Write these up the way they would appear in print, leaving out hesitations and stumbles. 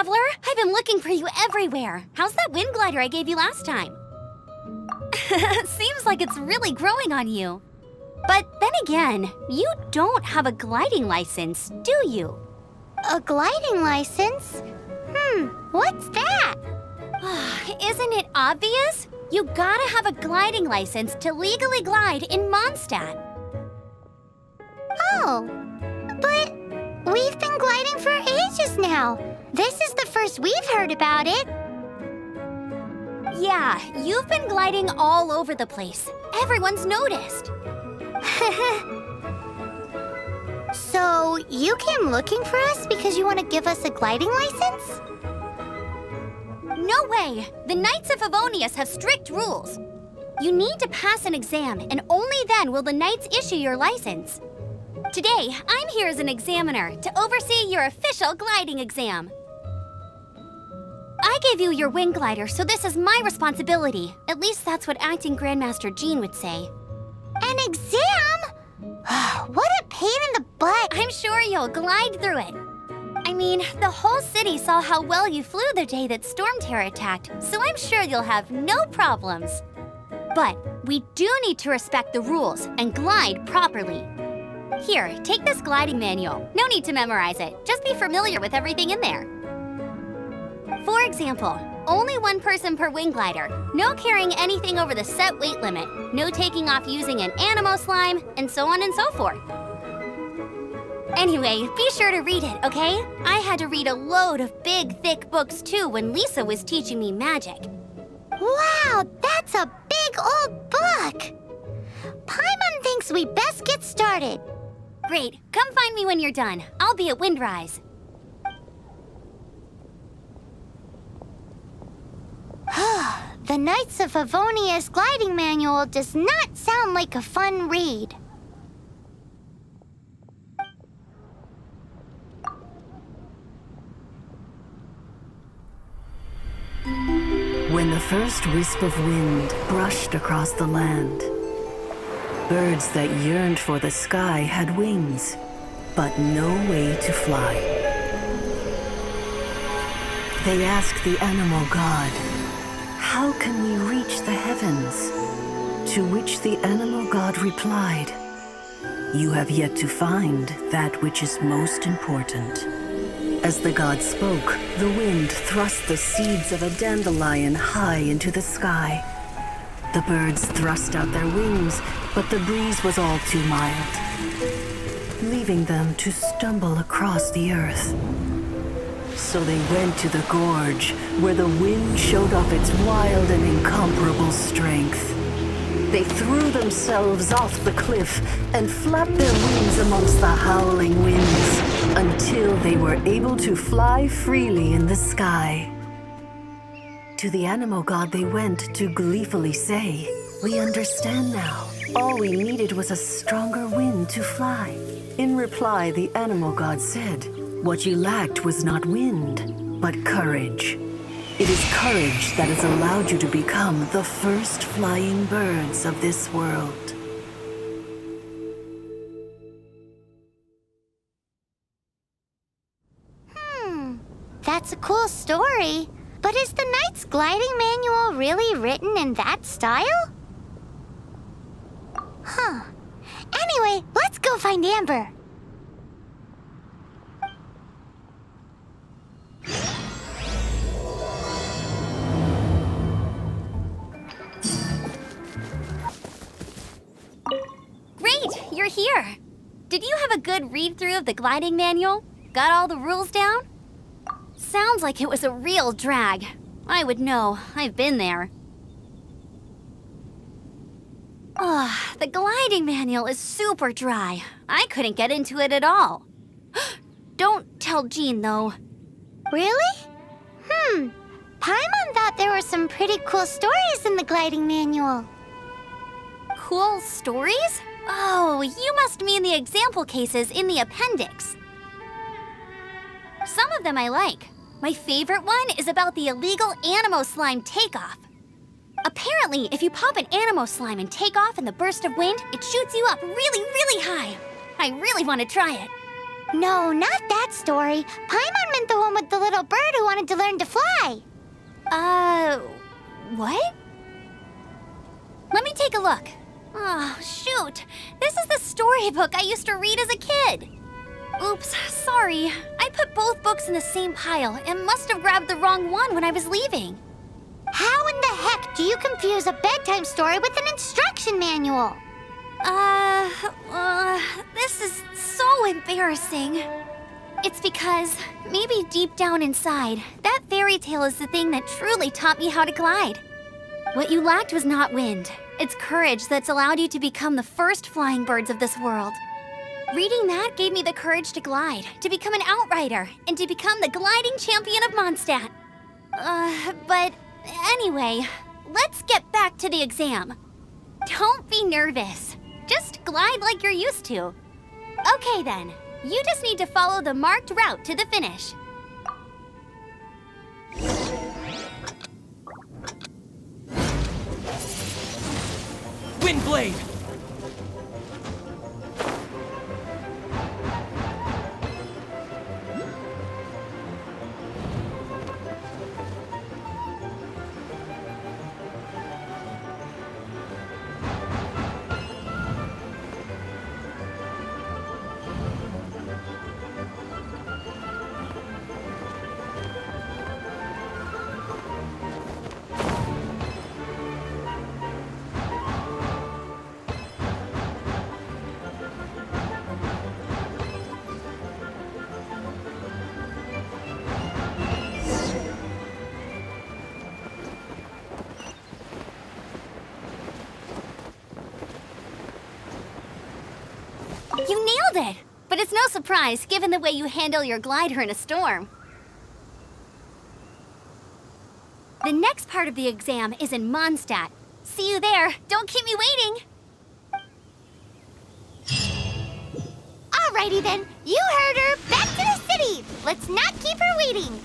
traveler. I've been looking for you everywhere. How's that wind glider I gave you last time? Seems like it's really growing on you. But then again, you don't have a gliding license, do you? A gliding license? What's that? Isn't it obvious? You gotta have a gliding license to legally glide in Mondstadt. Oh, but we've been gliding for ages now. This is the first we've heard about it. Yeah, you've been gliding all over the place. Everyone's noticed. So, you came looking for us because you want to give us a gliding license? No way! The Knights of Favonius have strict rules. You need to pass an exam, and only then will the Knights issue your license. Today, I'm here as an examiner to oversee your official gliding exam. I gave you your wing glider, so this is my responsibility. At least that's what Acting Grandmaster Jean would say. An exam? What a pain in the butt! I'm sure you'll glide through it. I mean, the whole city saw how well you flew the day that Storm Terror attacked, so I'm sure you'll have no problems. But we do need to respect the rules and glide properly. Here, take this gliding manual. No need to memorize it. Just be familiar with everything in there. For example, only one person per wing glider, no carrying anything over the set weight limit, no taking off using an animo slime, and so on and so forth. Anyway, be sure to read it, okay? I had to read a load of big, thick books too when Lisa was teaching me magic. Wow, that's a big old book! Paimon thinks we best get started. Great, come find me when you're done. I'll be at Windrise. The Knights of Favonius gliding manual does not sound like a fun read. When the first wisp of wind brushed across the land, birds that yearned for the sky had wings, but no way to fly. They asked the animal god, "How can we reach the heavens?" To which the animal god replied, "You have yet to find that which is most important." As the god spoke, the wind thrust the seeds of a dandelion high into the sky. The birds thrust out their wings, but the breeze was all too mild, leaving them to stumble across the earth. So they went to the gorge, where the wind showed off its wild and incomparable strength. They threw themselves off the cliff and flapped their wings amongst the howling winds until they were able to fly freely in the sky. To the animal god they went to gleefully say, "We understand now. All we needed was a stronger wind to fly." In reply, the animal god said, "What you lacked was not wind, but courage. It is courage that has allowed you to become the first flying birds of this world." That's a cool story. But is the Knight's gliding manual really written in that style? Anyway, let's go find Amber. Great, you're here. Did you have a good read-through of the gliding manual? Got all the rules down? Sounds like it was a real drag. I would know. I've been there. The gliding manual is super dry. I couldn't get into it at all. Don't tell Jean, though. Really? Paimon thought there were some pretty cool stories in the gliding manual. Cool stories? Oh, you must mean the example cases in the appendix. Some of them I like. My favorite one is about the illegal animo slime takeoff. Apparently, if you pop an animo slime and take off in the burst of wind, it shoots you up really, really high. I really want to try it. No, not that story. Paimon meant the one with the little bird who wanted to learn to fly. What? Let me take a look. Oh, shoot. This is the storybook I used to read as a kid. Oops, sorry. I put both books in the same pile and must have grabbed the wrong one when I was leaving. How in the heck do you confuse a bedtime story with an instruction manual? This is so embarrassing. It's because, maybe deep down inside, that fairy tale is the thing that truly taught me how to glide. What you lacked was not wind. It's courage that's allowed you to become the first flying birds of this world. Reading that gave me the courage to glide, to become an outrider, and to become the gliding champion of Mondstadt. But anyway, let's get back to the exam. Don't be nervous. Just glide like you're used to. Okay then, you just need to follow the marked route to the finish. Windblade! You nailed it! But it's no surprise, given the way you handle your glider in a storm. The next part of the exam is in Mondstadt. See you there. Don't keep me waiting. Alrighty then, you heard her. Back to the city. Let's not keep her waiting.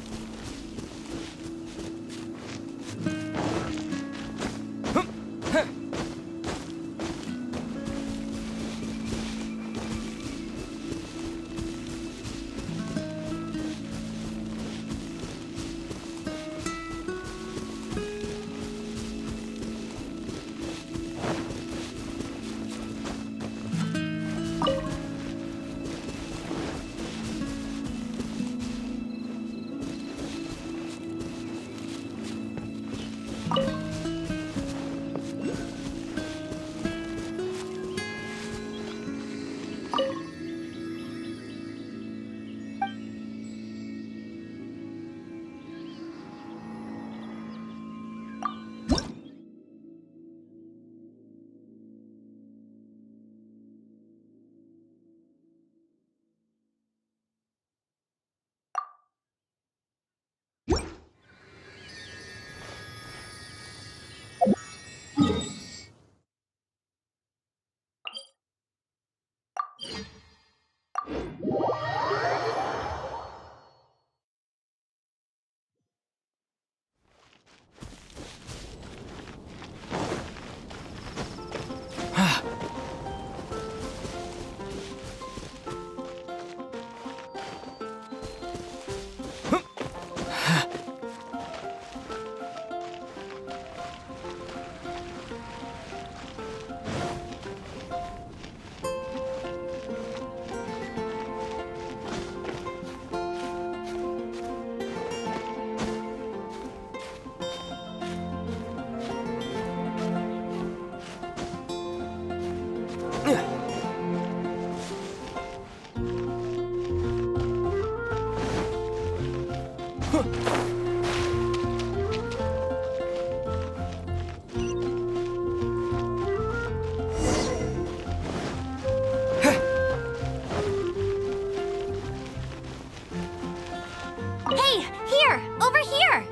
Hey, here! Over here!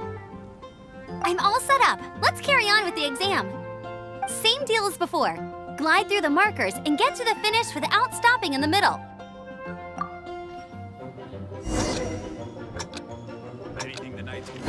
I'm all set up. Let's carry on with the exam. Same deal as before. Glide through the markers and get to the finish without stopping in the middle. Anything the knights can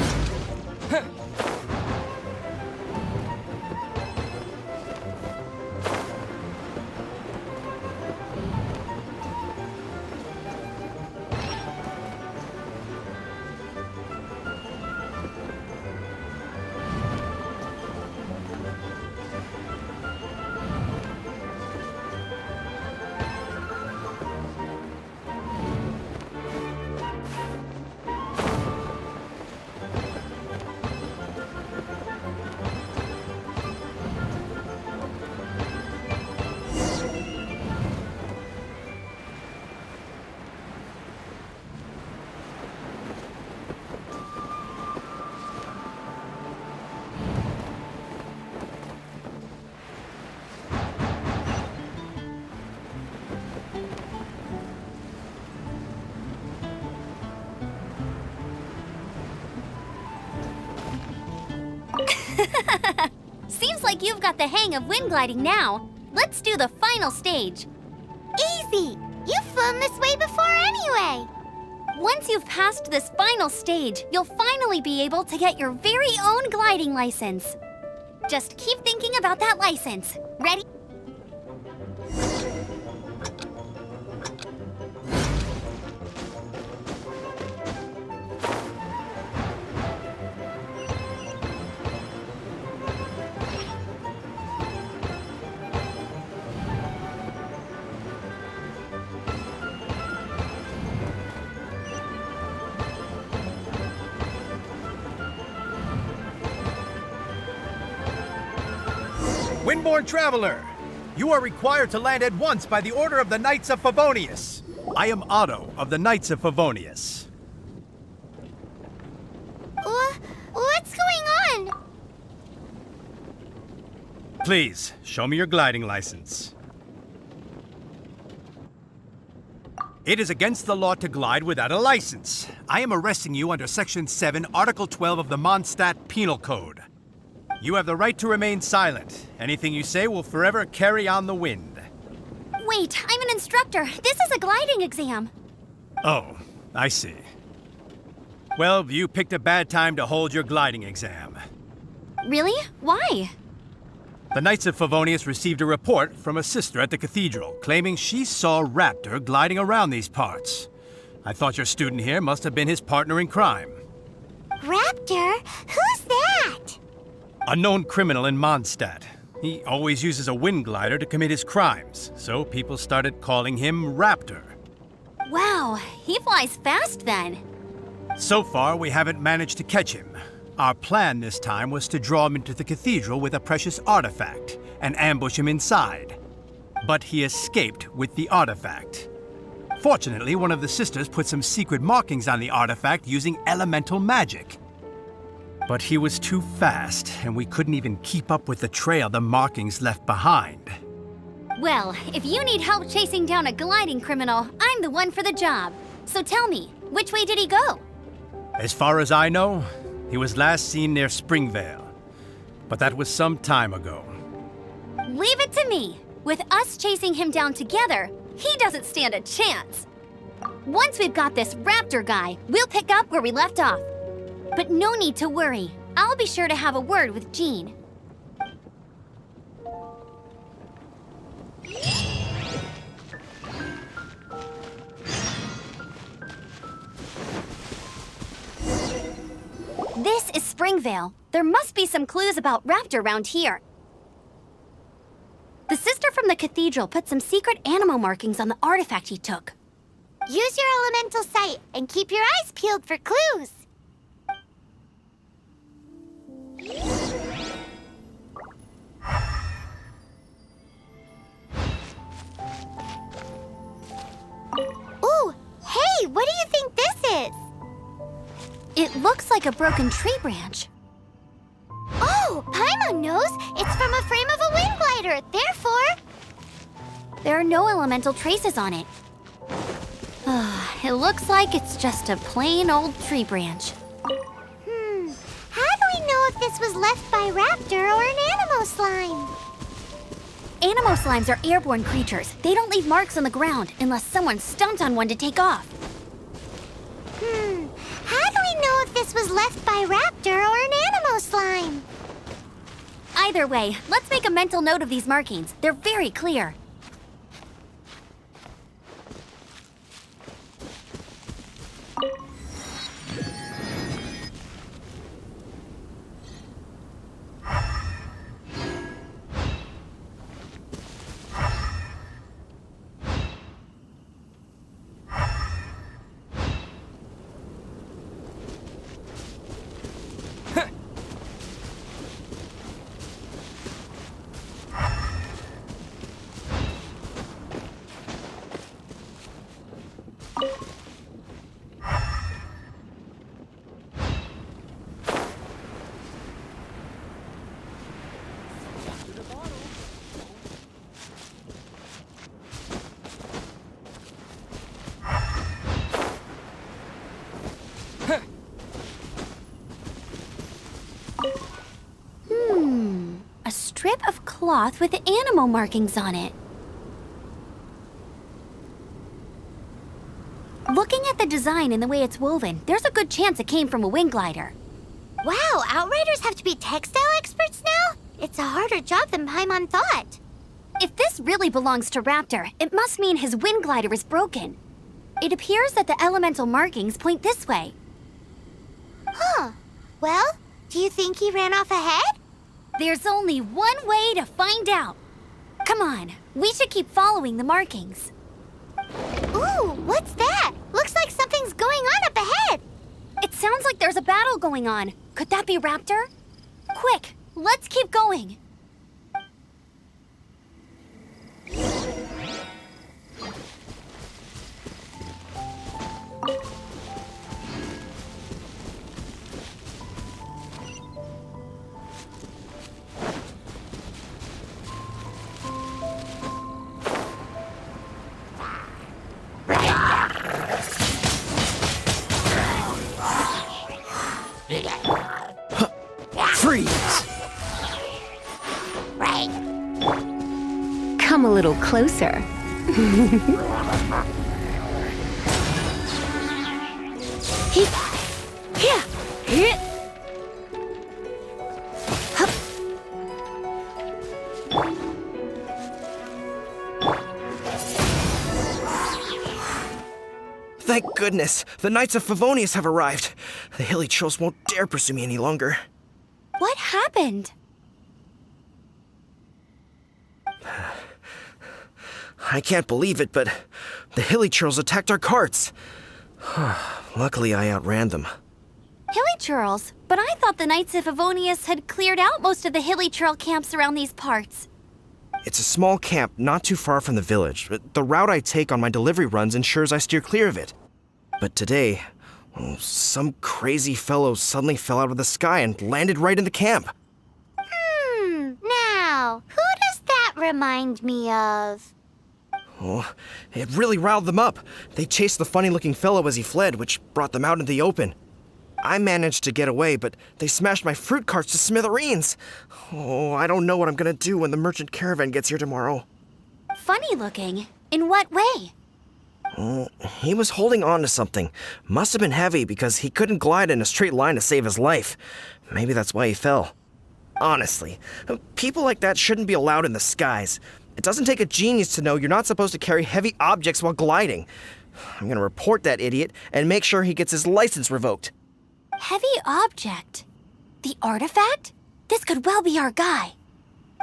Seems like you've got the hang of wind gliding now. Let's do the final stage. Easy! You've flown this way before anyway! Once you've passed this final stage, you'll finally be able to get your very own gliding license. Just keep thinking about that license. Ready? Windborne Traveler, you are required to land at once by the order of the Knights of Favonius. I am Otto of the Knights of Favonius. What's going on? Please, show me your gliding license. It is against the law to glide without a license. I am arresting you under Section 7, Article 12 of the Mondstadt Penal Code. You have the right to remain silent. Anything you say will forever carry on the wind. Wait, I'm an instructor. This is a gliding exam. Oh, I see. Well, you picked a bad time to hold your gliding exam. Really? Why? The Knights of Favonius received a report from a sister at the cathedral claiming she saw Raptor gliding around these parts. I thought your student here must have been his partner in crime. Raptor? Who's that? A known criminal in Mondstadt. He always uses a wind glider to commit his crimes, so people started calling him Raptor. Wow, he flies fast then. So far, we haven't managed to catch him. Our plan this time was to draw him into the cathedral with a precious artifact and ambush him inside. But he escaped with the artifact. Fortunately, one of the sisters put some secret markings on the artifact using elemental magic. But he was too fast, and we couldn't even keep up with the trail the markings left behind. Well, if you need help chasing down a gliding criminal, I'm the one for the job. So tell me, which way did he go? As far as I know, he was last seen near Springvale. But that was some time ago. Leave it to me. With us chasing him down together, he doesn't stand a chance. Once we've got this Raptor guy, we'll pick up where we left off. But no need to worry. I'll be sure to have a word with Jean. This is Springvale. There must be some clues about Raptor around here. The sister from the cathedral put some secret animal markings on the artifact he took. Use your elemental sight and keep your eyes peeled for clues. Ooh, hey, what do you think this is? It looks like a broken tree branch. Oh, Paimon knows. It's from a frame of a wind glider. Therefore, There are no elemental traces on it. It looks like it's just a plain old tree branch. how do we know if this was left by Raptor or an animal slime? Animal slimes are airborne creatures. They don't leave marks on the ground unless someone stomped on one to take off. How do we know if this was left by Raptor or an animal slime? Either way, let's make a mental note of these markings. They're very clear. cloth with animal markings on it. Looking at the design and the way it's woven, there's a good chance it came from a wing glider. Wow, Outriders have to be textile experts now? It's a harder job than Paimon thought. If this really belongs to Raptor, it must mean his wind glider is broken. It appears that the elemental markings point this way. Huh. Well, do you think he ran off ahead? There's only one way to find out. Come on, we should keep following the markings. Ooh, what's that? Looks like something's going on up ahead. It sounds like there's a battle going on. Could that be Raptor? Quick, let's keep going. Freeze! Right. Come a little closer. Thank goodness! The Knights of Favonius have arrived. The hilly trolls won't dare pursue me any longer. What happened? I can't believe it, but the hilly trolls attacked our carts. Luckily, I outran them. Hilly Churls? But I thought the Knights of Favonius had cleared out most of the Hilly Churl camps around these parts. It's a small camp not too far from the village. The route I take on my delivery runs ensures I steer clear of it. But today, some crazy fellow suddenly fell out of the sky and landed right in the camp. Now, who does that remind me of? Oh, it really riled them up. They chased the funny-looking fellow as he fled, which brought them out into the open. I managed to get away, but they smashed my fruit carts to smithereens. Oh, I don't know what I'm gonna do when the merchant caravan gets here tomorrow. Funny looking? In what way? He was holding on to something. Must have been heavy because he couldn't glide in a straight line to save his life. Maybe that's why he fell. Honestly, people like that shouldn't be allowed in the skies. It doesn't take a genius to know you're not supposed to carry heavy objects while gliding. I'm gonna report that idiot and make sure he gets his license revoked. Heavy object? The artifact? This could well be our guy.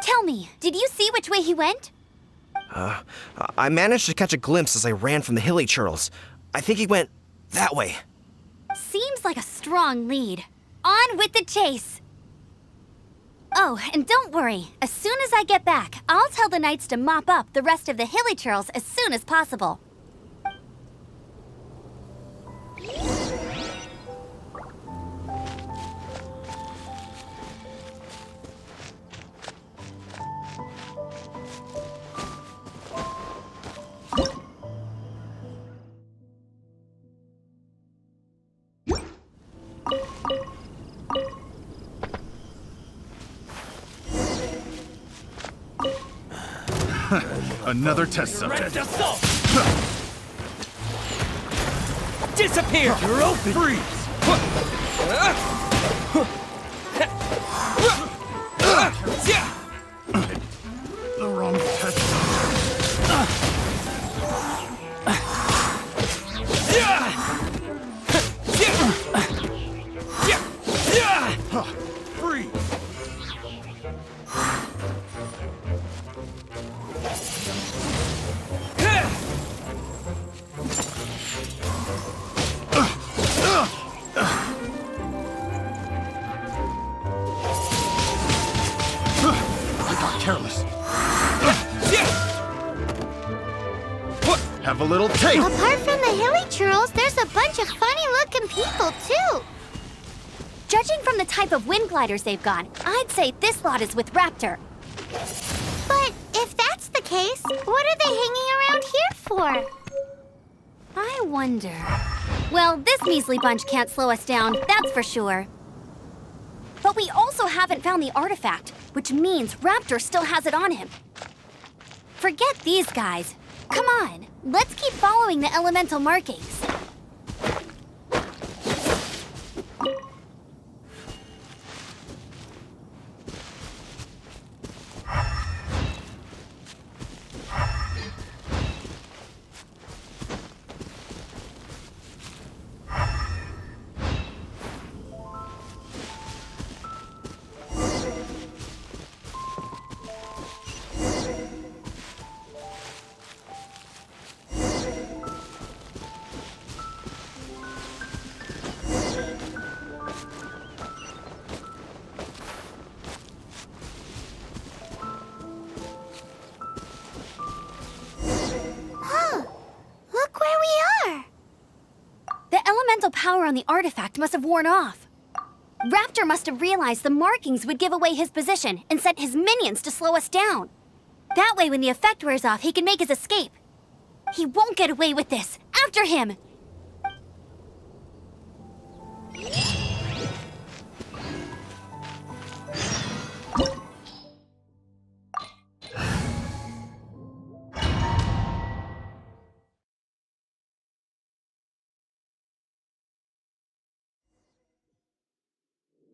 Tell me, did you see which way he went? I managed to catch a glimpse as I ran from the hilly churls. I think he went that way. Seems like a strong lead. On with the chase! Oh, and don't worry. As soon as I get back, I'll tell the Knights to mop up the rest of the Hilly Churls as soon as possible. Another test subject. Disappear! You're open! Freeze! The wrong test Freeze! Careless. Have a little taste. Apart from the hilly churls, there's a bunch of funny-looking people, too. Judging from the type of wind gliders they've got, I'd say this lot is with Raptor. But if that's the case, what are they hanging around here for? I wonder. Well, this measly bunch can't slow us down, that's for sure. But we also haven't found the artifact. which means Raptor still has it on him. Forget these guys. Come on, let's keep following the elemental markings. Look where we are! The elemental power on the artifact must have worn off. Raptor must have realized the markings would give away his position and sent his minions to slow us down. That way, when the effect wears off, he can make his escape. He won't get away with this. After him!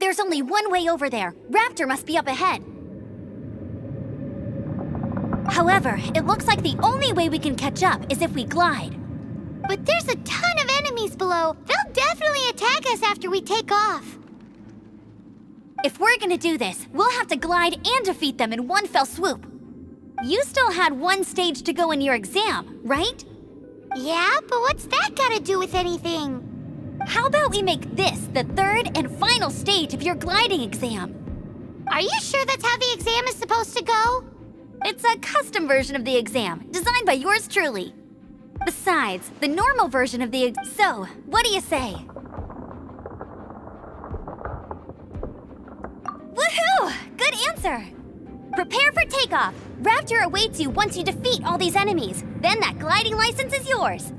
There's only one way over there. Raptor must be up ahead. However, it looks like the only way we can catch up is if we glide. But there's a ton of enemies below. They'll definitely attack us after we take off. If we're gonna do this, we'll have to glide and defeat them in one fell swoop. You still had one stage to go in your exam, right? Yeah, but what's that gotta do with anything? How about we make this the third and final stage of your gliding exam? Are you sure that's how the exam is supposed to go? It's a custom version of the exam, designed by yours truly. Besides, the normal version of the So, what do you say? Woohoo! Good answer! Prepare for takeoff. Raptor awaits you once you defeat all these enemies. Then that gliding license is yours.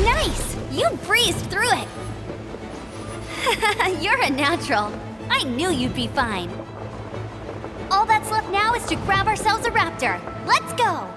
Nice! You breezed through it! You're a natural. I knew you'd be fine. All that's left now is to grab ourselves a raptor. Let's go!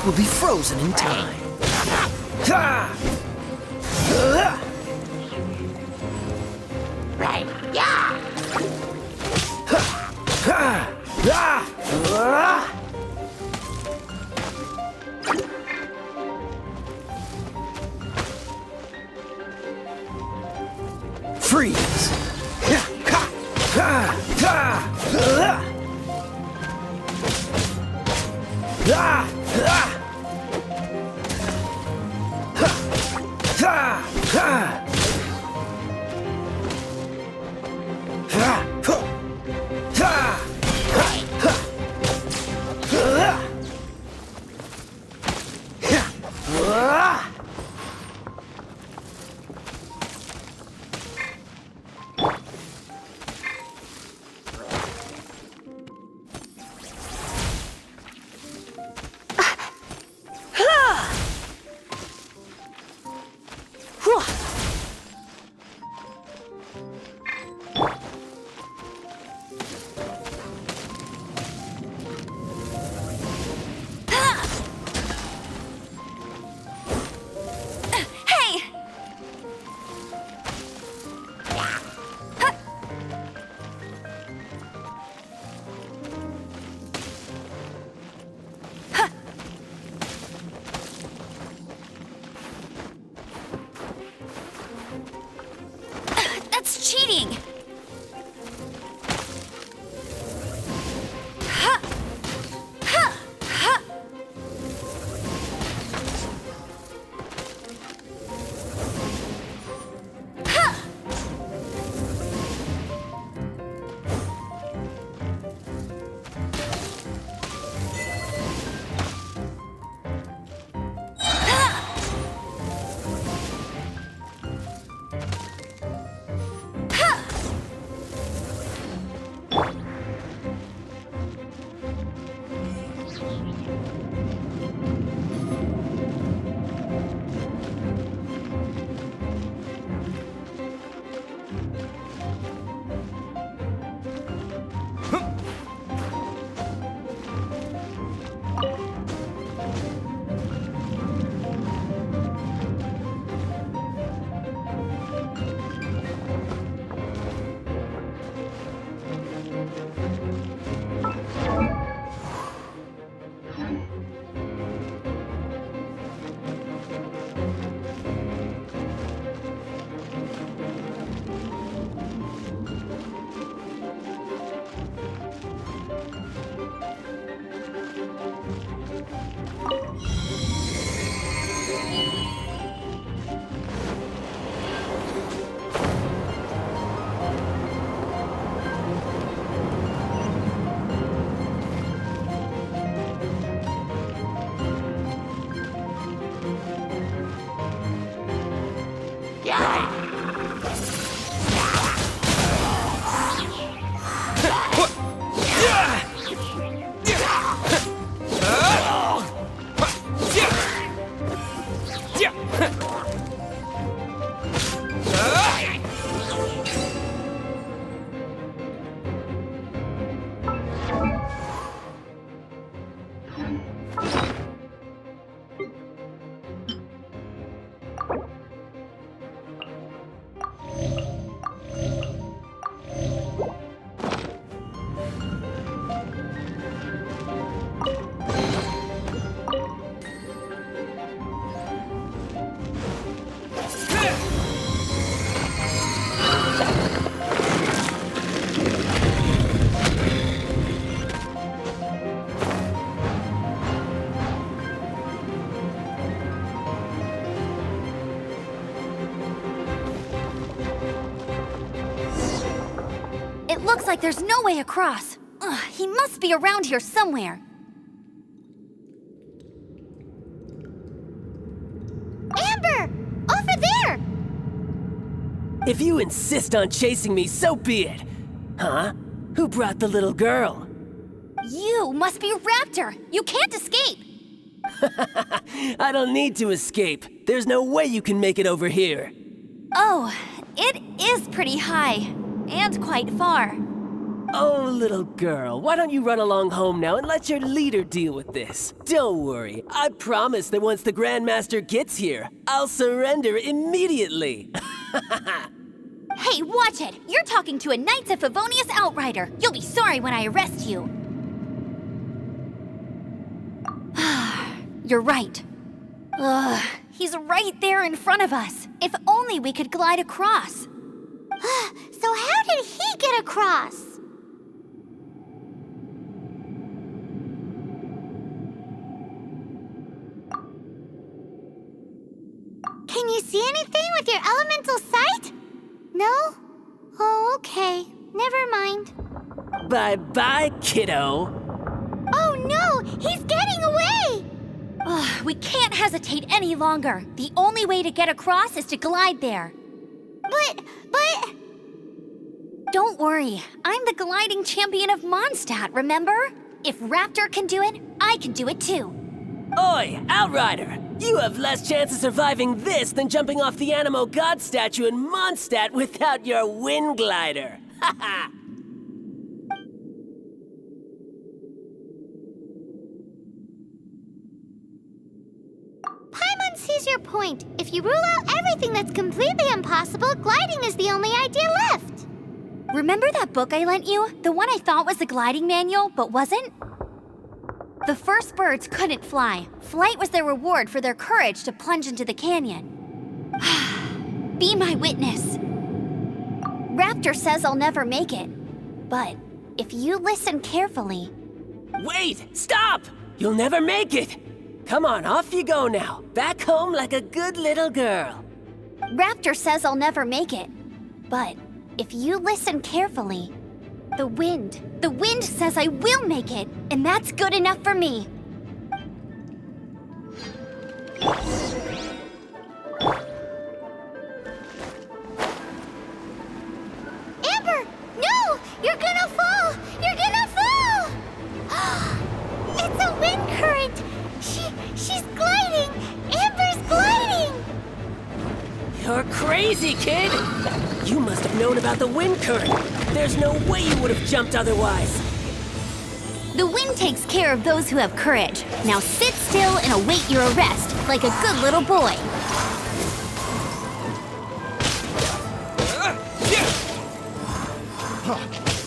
will be frozen in time. Right, yeah! Freeze! That's cheating! It looks like there's no way across. Ugh, he must be around here somewhere. Amber! Over there! If you insist on chasing me, so be it. Huh? Who brought the little girl? You must be Raptor. You can't escape. I don't need to escape. There's no way you can make it over here. Oh, it is pretty high. And quite far. Oh, little girl, why don't you run along home now and let your leader deal with this? Don't worry, I promise that once the Grandmaster gets here, I'll surrender immediately. Hey, watch it! You're talking to a Knights of Favonius outrider. You'll be sorry when I arrest you. You're right. Ugh, he's right there in front of us. If only we could glide across. So how did he get across? Can you see anything with your elemental sight? No? Oh, okay. Never mind. Bye-bye, kiddo. Oh no! He's getting away! Ugh, we can't hesitate any longer. The only way to get across is to glide there. But... Don't worry, I'm the gliding champion of Mondstadt, remember? If Raptor can do it, I can do it too. Oi, Outrider! You have less chance of surviving this than jumping off the Animo God statue in Mondstadt without your wind glider. Haha! Paimon sees your point. If you rule out everything that's completely impossible, gliding is the only idea left. Remember that book I lent you? The one I thought was the gliding manual, but wasn't? The first birds couldn't fly. Flight was their reward for their courage to plunge into the canyon. Be my witness. Raptor says I'll never make it. But if you listen carefully... Wait! Stop! You'll never make it! Come on, off you go now. Back home like a good little girl. Raptor says I'll never make it. But if you listen carefully... The wind says I will make it, and that's good enough for me. Amber! No! You're gonna fall! You're gonna fall! It's a wind current! She's gliding! Amber's gliding! You're crazy, kid! You must have known about the wind current. There's no way you would have jumped otherwise. The wind takes care of those who have courage. Now sit still and await your arrest, like a good little boy.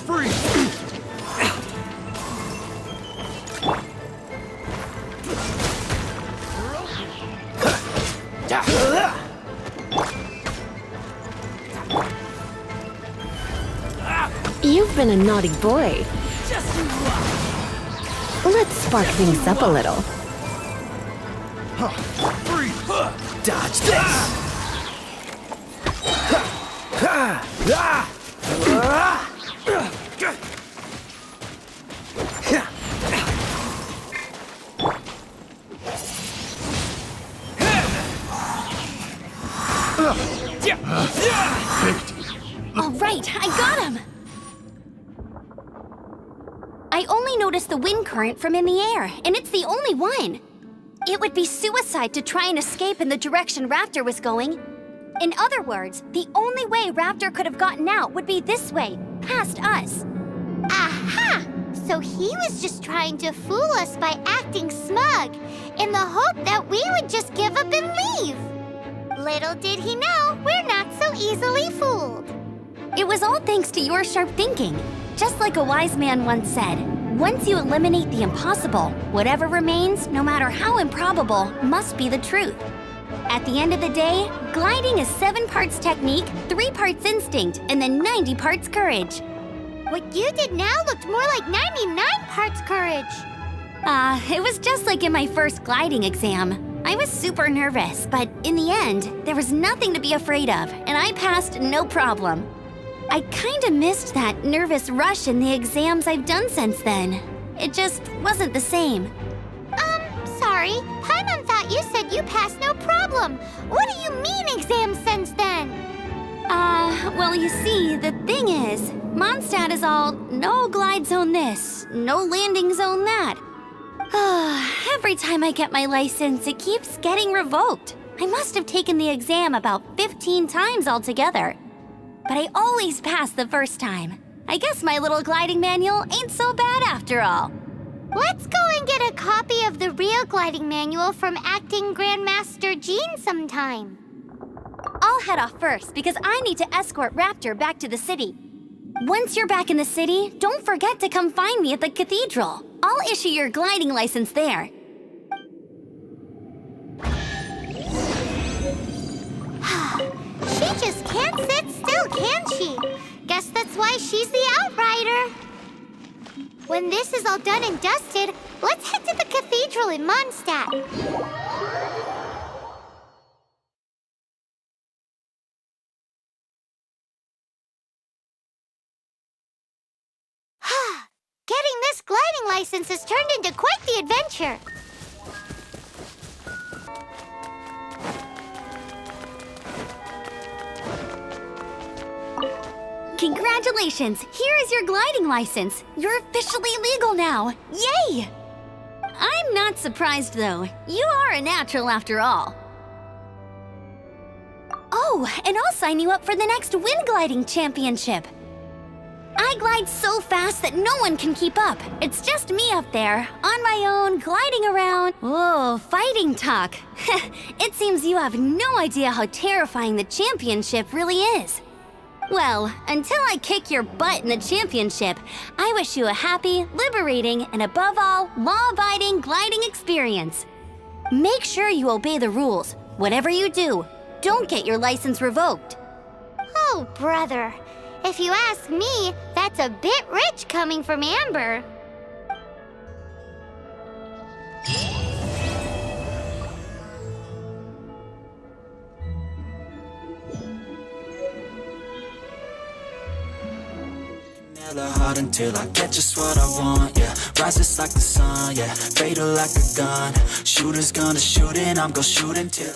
Freeze! You've been a naughty boy. Just you watch. Let's spark things up a little. Freeze! Dodge this! All right, I got him! I only noticed the wind current from in the air, and it's the only one. It would be suicide to try and escape in the direction Raptor was going. In other words, the only way Raptor could have gotten out would be this way, past us. Aha! So he was just trying to fool us by acting smug, in the hope that we would just give up and leave. Little did he know, we're not so easily fooled. It was all thanks to your sharp thinking. Just like a wise man once said, once you eliminate the impossible, whatever remains, no matter how improbable, must be the truth. At the end of the day, gliding is 7 parts technique, 3 parts instinct, and then 90 parts courage. What you did now looked more like 99 parts courage. It was just like in my first gliding exam. I was super nervous, but in the end, there was nothing to be afraid of, and I passed no problem. I kinda missed that nervous rush in the exams I've done since then. It just wasn't the same. Sorry. Paimon thought you said you passed no problem. What do you mean exams since then? Well, you see, the thing is, Mondstadt is all no glide zone this, no landing zone that. Every time I get my license, it keeps getting revoked. I must have taken the exam about 15 times altogether. But I always pass the first time. I guess my little gliding manual ain't so bad after all. Let's go and get a copy of the real gliding manual from Acting Grandmaster Jean sometime. I'll head off first because I need to escort Raptor back to the city. Once you're back in the city, don't forget to come find me at the cathedral. I'll issue your gliding license there. She just can't sit still, can she? Guess that's why she's the Outrider. When this is all done and dusted, let's head to the cathedral in Mondstadt. Getting this gliding license has turned into quite the adventure. Congratulations! Here is your gliding license. You're officially legal now. Yay! I'm not surprised, though. You are a natural after all. Oh, and I'll sign you up for the next wind gliding championship. I glide so fast that no one can keep up. It's just me up there, on my own, gliding around. Whoa, fighting talk. It seems you have no idea how terrifying the championship really is. Well, until I kick your butt in the championship, I wish you a happy, liberating, and above all, law-abiding gliding experience. Make sure you obey the rules. Whatever you do, don't get your license revoked. Oh, brother. If you ask me, that's a bit rich coming from Amber. Hard until I get just what I want, yeah. Rises like the sun, yeah. Fatal like a gun. Shooter's gonna shoot and I'm gonna shoot until